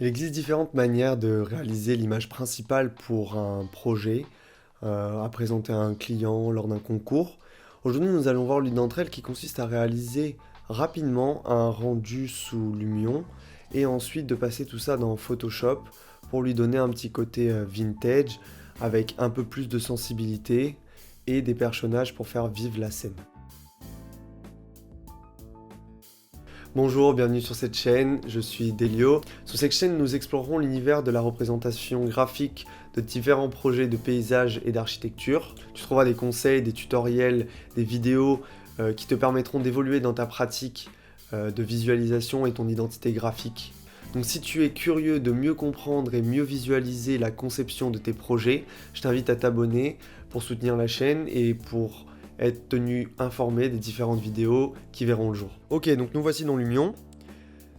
Il existe différentes manières de réaliser l'image principale pour un projet, à présenter à un client lors d'un concours. Aujourd'hui, nous allons voir l'une d'entre elles qui consiste à réaliser rapidement un rendu sous Lumion et ensuite de passer tout ça dans Photoshop pour lui donner un petit côté vintage avec un peu plus de sensibilité et des personnages pour faire vivre la scène. Bonjour, bienvenue sur cette chaîne, je suis Delio. Sur cette chaîne, nous explorerons l'univers de la représentation graphique de différents projets de paysages et d'architecture. Tu trouveras des conseils, des tutoriels, des vidéos qui te permettront d'évoluer dans ta pratique de visualisation et ton identité graphique. Donc si tu es curieux de mieux comprendre et mieux visualiser la conception de tes projets, je t'invite à t'abonner pour soutenir la chaîne et pour être tenu informé des différentes vidéos qui verront le jour. Ok, donc nous voici dans Lumion.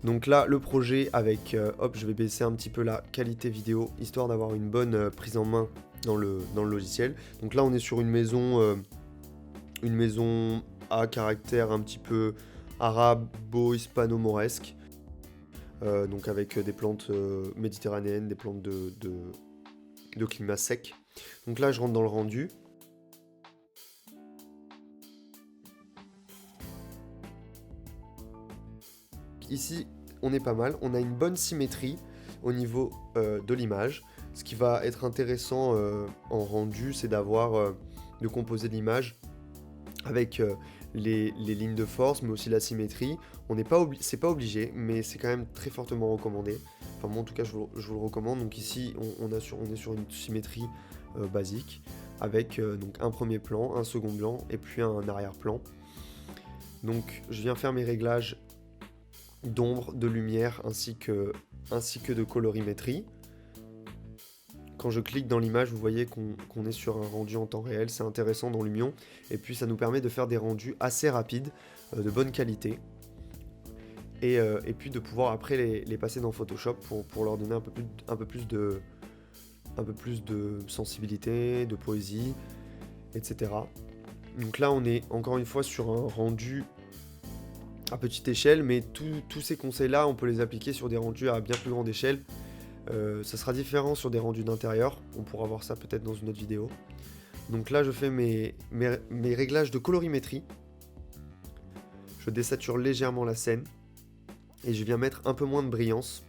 Donc là, le projet avec, hop, je vais baisser un petit peu la qualité vidéo, histoire d'avoir une bonne prise en main dans le logiciel. Donc là, on est sur une maison à caractère un petit peu arabo-hispano-mauresque. Donc avec des plantes méditerranéennes, des plantes de climat sec. Donc là, je rentre dans le rendu. Ici, on est pas mal. On a une bonne symétrie au niveau de l'image. Ce qui va être intéressant en rendu, c'est de composer l'image avec les lignes de force, mais aussi la symétrie. C'est pas obligé, mais c'est quand même très fortement recommandé. Enfin, moi, en tout cas, je vous le recommande. Donc ici, on est sur une symétrie basique, avec donc un premier plan, un second plan, et puis un arrière-plan. Donc, je viens faire mes réglages d'ombre, de lumière ainsi que de colorimétrie. Quand je clique dans l'image, vous voyez qu'on est sur un rendu en temps réel, c'est intéressant dans Lumion, et puis ça nous permet de faire des rendus assez rapides, de bonne qualité, et puis de pouvoir après les passer dans Photoshop pour leur donner un peu plus de sensibilité, de poésie, etc. Donc là on est encore une fois sur un rendu à petite échelle, mais tous ces conseils-là, on peut les appliquer sur des rendus à bien plus grande échelle. Ça sera différent sur des rendus d'intérieur, on pourra voir ça peut-être dans une autre vidéo. Donc là, je fais mes réglages de colorimétrie. Je désature légèrement la scène et je viens mettre un peu moins de brillance.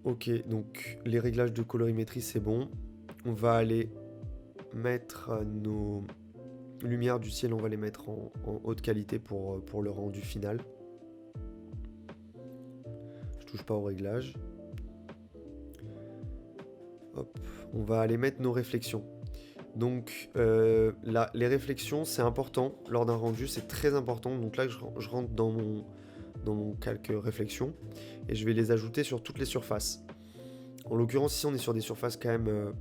Ok, donc les réglages de colorimétrie, c'est bon. On va aller mettre nos lumières du ciel, on va les mettre en haute qualité pour le rendu final. Je touche pas au réglage. Hop, on va aller mettre nos réflexions. Donc les réflexions, c'est important lors d'un rendu, c'est très important. Donc là, je rentre dans mon calque réflexion et je vais les ajouter sur toutes les surfaces. En l'occurrence, ici, on est sur des surfaces quand même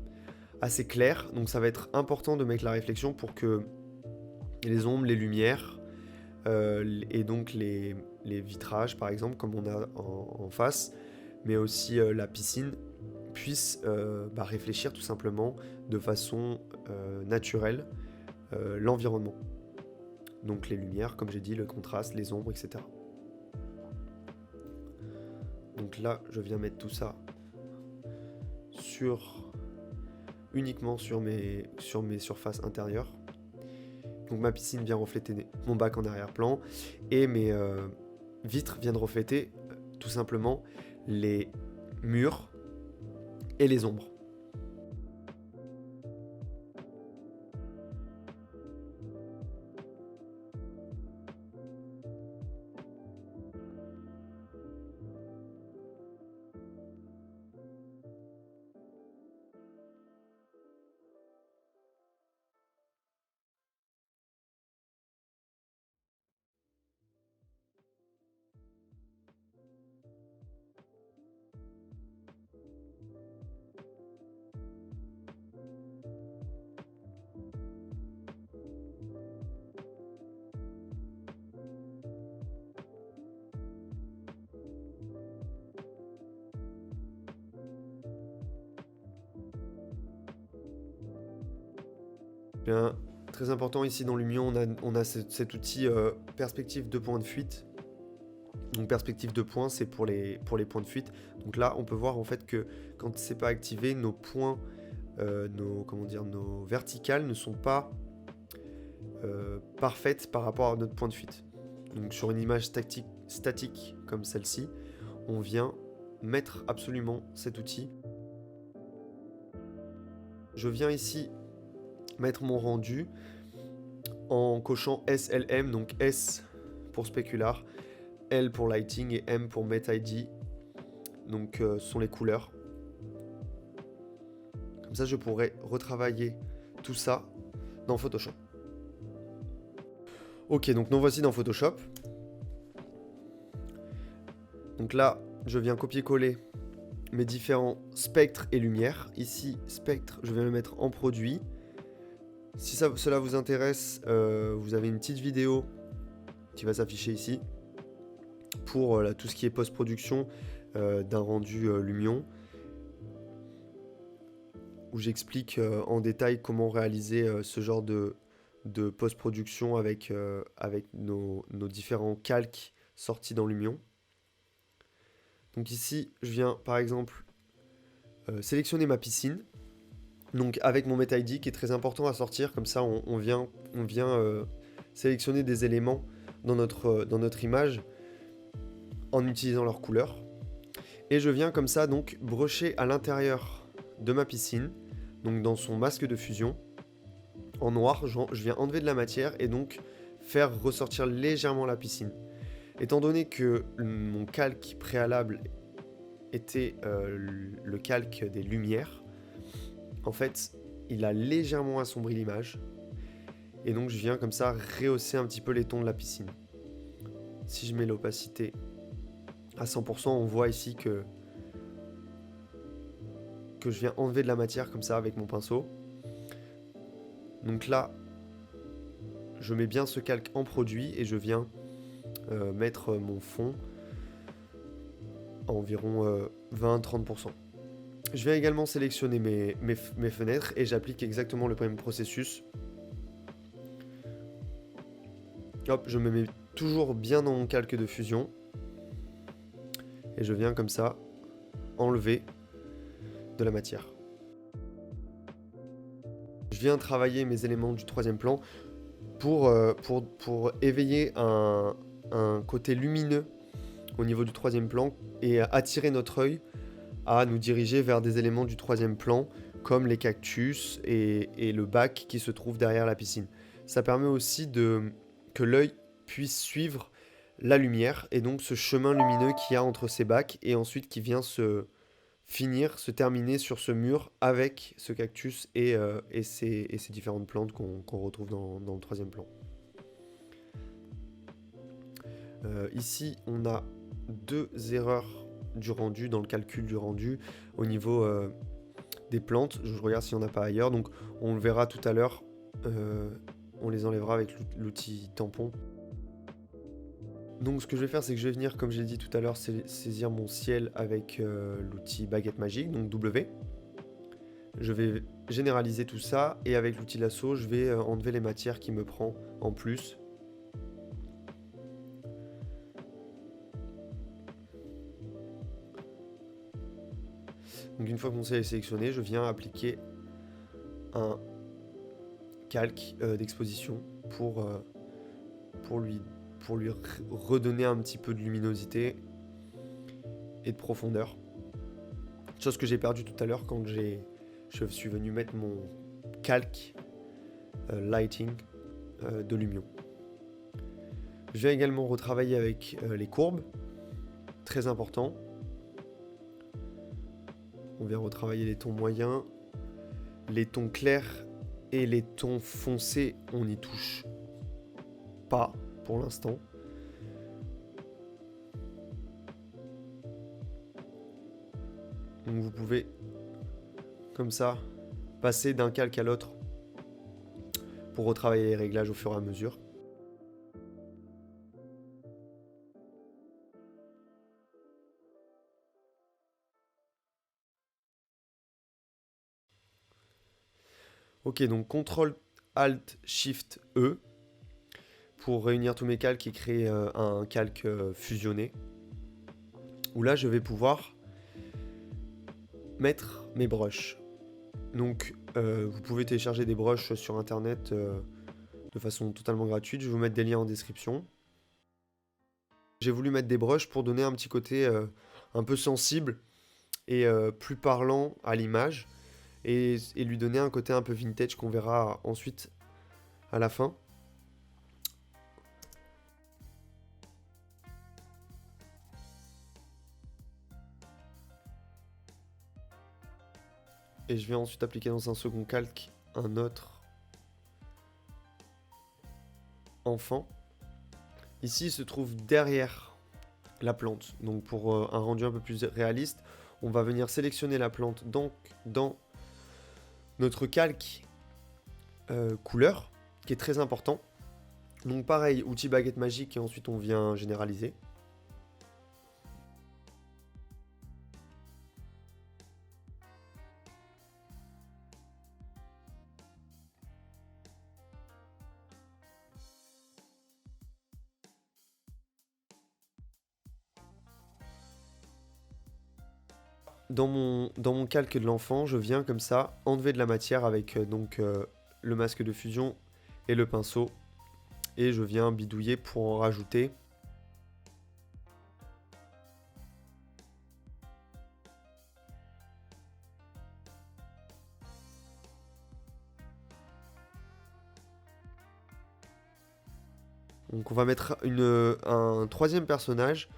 assez claires. Donc ça va être important de mettre la réflexion pour que les ombres, les lumières et donc les vitrages, par exemple, comme on a en face, mais aussi la piscine, puissent réfléchir tout simplement de façon naturelle l'environnement. Donc les lumières, comme j'ai dit, le contraste, les ombres, etc. Donc là, je viens mettre tout ça uniquement sur mes surfaces intérieures. Donc ma piscine vient refléter mon bac en arrière-plan et mes vitres viennent refléter tout simplement les murs et les ombres. Bien, très important ici dans Lumion, on a cet outil perspective de point de fuite. Donc perspective de points, c'est pour les points de fuite. Donc là, on peut voir en fait que quand c'est pas activé, nos points, nos verticales ne sont pas parfaites par rapport à notre point de fuite. Donc sur une image statique comme celle-ci, on vient mettre absolument cet outil. Je viens ici mettre mon rendu en cochant SLM, donc S pour Specular, L pour Lighting et M pour MetID. Donc ce sont les couleurs. Comme ça, je pourrais retravailler tout ça dans Photoshop. Ok, donc nous voici dans Photoshop. Donc là, je viens copier-coller mes différents spectres et lumières. Ici, spectre, je vais le mettre en produit. Si cela vous intéresse, vous avez une petite vidéo qui va s'afficher ici pour tout ce qui est post-production d'un rendu Lumion, où j'explique en détail comment réaliser ce genre de post-production avec nos différents calques sortis dans Lumion. Donc ici, je viens par exemple sélectionner ma piscine. Donc avec mon MetID qui est très important à sortir, comme ça on vient sélectionner des éléments dans notre image en utilisant leurs couleurs. Et je viens comme ça donc brusher à l'intérieur de ma piscine, donc dans son masque de fusion, en noir, je viens enlever de la matière et donc faire ressortir légèrement la piscine. Étant donné que mon calque préalable était le calque des lumières, en fait, il a légèrement assombri l'image. Et donc, je viens comme ça rehausser un petit peu les tons de la piscine. Si je mets l'opacité à 100%, on voit ici que je viens enlever de la matière comme ça avec mon pinceau. Donc là, je mets bien ce calque en produit et je viens mettre mon fond à environ 20-30%. Je viens également sélectionner mes fenêtres et j'applique exactement le même processus. Hop, je me mets toujours bien dans mon calque de fusion. Et je viens comme ça enlever de la matière. Je viens travailler mes éléments du troisième plan pour éveiller un côté lumineux au niveau du troisième plan et attirer notre œil à nous diriger vers des éléments du troisième plan comme les cactus et le bac qui se trouve derrière la piscine. Ça permet aussi que l'œil puisse suivre la lumière et donc ce chemin lumineux qu'il y a entre ces bacs et ensuite qui vient se terminer sur ce mur avec ce cactus et ces différentes plantes qu'on retrouve dans le troisième plan. Ici, on a deux erreurs du rendu, dans le calcul du rendu, au niveau des plantes. Je regarde s'il n'y en a pas ailleurs, donc on le verra tout à l'heure. On les enlèvera avec l'outil tampon. Donc ce que je vais faire, c'est que je vais venir, comme je l'ai dit tout à l'heure, saisir mon ciel avec l'outil baguette magique, donc W. Je vais généraliser tout ça, et avec l'outil lasso, je vais enlever les matières qui me prend en plus. Donc une fois que mon ciel est sélectionné, je viens appliquer un calque d'exposition pour lui redonner un petit peu de luminosité et de profondeur. Chose que j'ai perdu tout à l'heure quand je suis venu mettre mon calque lighting de Lumion. Je viens également retravailler avec les courbes, très important. On vient retravailler les tons moyens, les tons clairs et les tons foncés, on n'y touche pas pour l'instant. Donc vous pouvez, comme ça, passer d'un calque à l'autre pour retravailler les réglages au fur et à mesure. Ok, donc CTRL Alt Shift E pour réunir tous mes calques et créer un calque fusionné. Où là, je vais pouvoir mettre mes brushes. Donc, vous pouvez télécharger des brushes sur internet de façon totalement gratuite. Je vais vous mettre des liens en description. J'ai voulu mettre des brushes pour donner un petit côté un peu sensible et plus parlant à l'image et lui donner un côté un peu vintage qu'on verra ensuite à la fin. Et je vais ensuite appliquer dans un second calque un autre enfant. Ici, il se trouve derrière la plante. Donc pour un rendu un peu plus réaliste, on va venir sélectionner la plante donc dans notre calque couleur, qui est très important. Donc pareil, outil baguette magique et ensuite on vient généraliser. Dans mon calque de l'enfant, je viens comme ça enlever de la matière avec le masque de fusion et le pinceau. Et je viens bidouiller pour en rajouter. Donc on va mettre un troisième personnage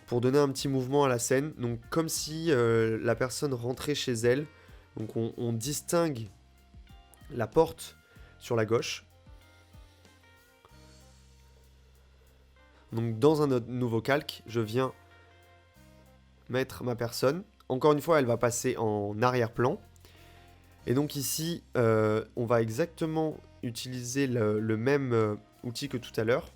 pour donner un petit mouvement à la scène. Donc comme si la personne rentrait chez elle. Donc on distingue la porte sur la gauche. Donc dans un autre nouveau calque, je viens mettre ma personne. Encore une fois, elle va passer en arrière-plan. Et donc ici, on va exactement utiliser le même outil que tout à l'heure.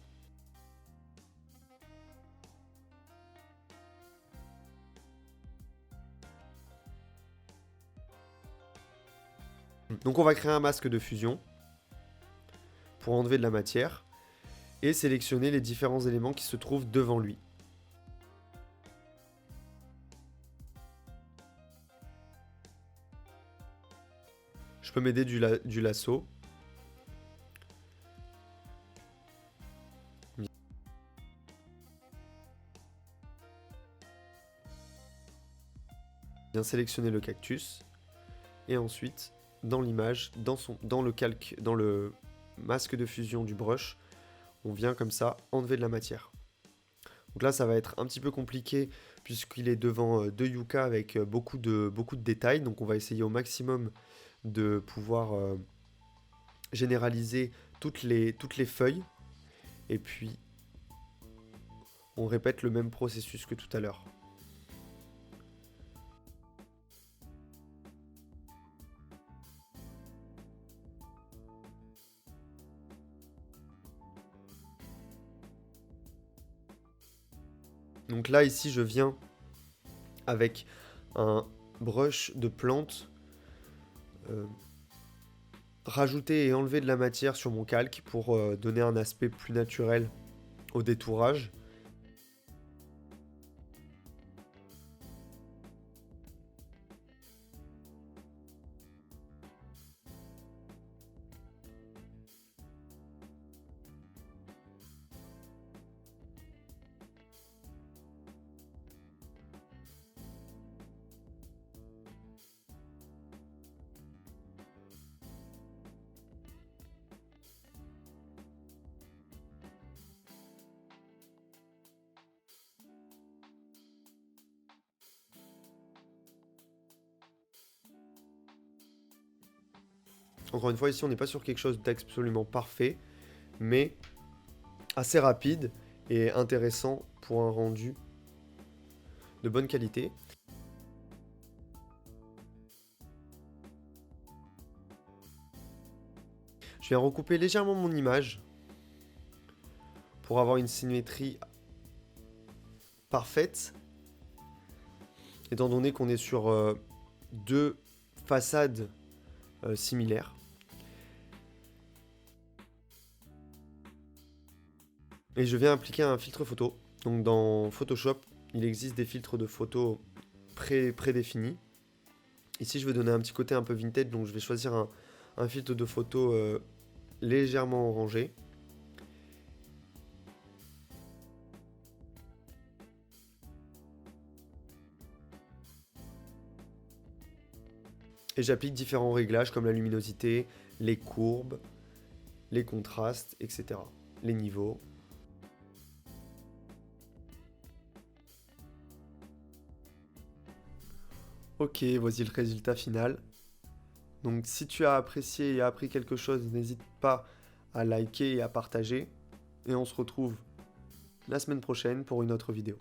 Donc on va créer un masque de fusion pour enlever de la matière et sélectionner les différents éléments qui se trouvent devant lui. Je peux m'aider du lasso. Bien sélectionner le cactus. Et ensuite, dans l'image, dans le calque, dans le masque de fusion du brush, on vient comme ça enlever de la matière. Donc là, ça va être un petit peu compliqué puisqu'il est devant deux yucca avec beaucoup de détails. Donc on va essayer au maximum de pouvoir généraliser toutes les feuilles. Et puis, on répète le même processus que tout à l'heure. Donc là, ici, je viens avec un brush de plante rajouter et enlever de la matière sur mon calque pour donner un aspect plus naturel au détourage. Encore une fois, ici, on n'est pas sur quelque chose d'absolument parfait, mais assez rapide et intéressant pour un rendu de bonne qualité. Je viens recouper légèrement mon image pour avoir une symétrie parfaite, étant donné qu'on est sur deux façades similaires. Et je viens appliquer un filtre photo. Donc dans Photoshop, il existe des filtres de photos prédéfinis. Ici, je vais donner un petit côté un peu vintage, donc je vais choisir un filtre de photo légèrement orangé. Et j'applique différents réglages comme la luminosité, les courbes, les contrastes, etc. Les niveaux. Ok, voici le résultat final. Donc si tu as apprécié et appris quelque chose, n'hésite pas à liker et à partager. Et on se retrouve la semaine prochaine pour une autre vidéo.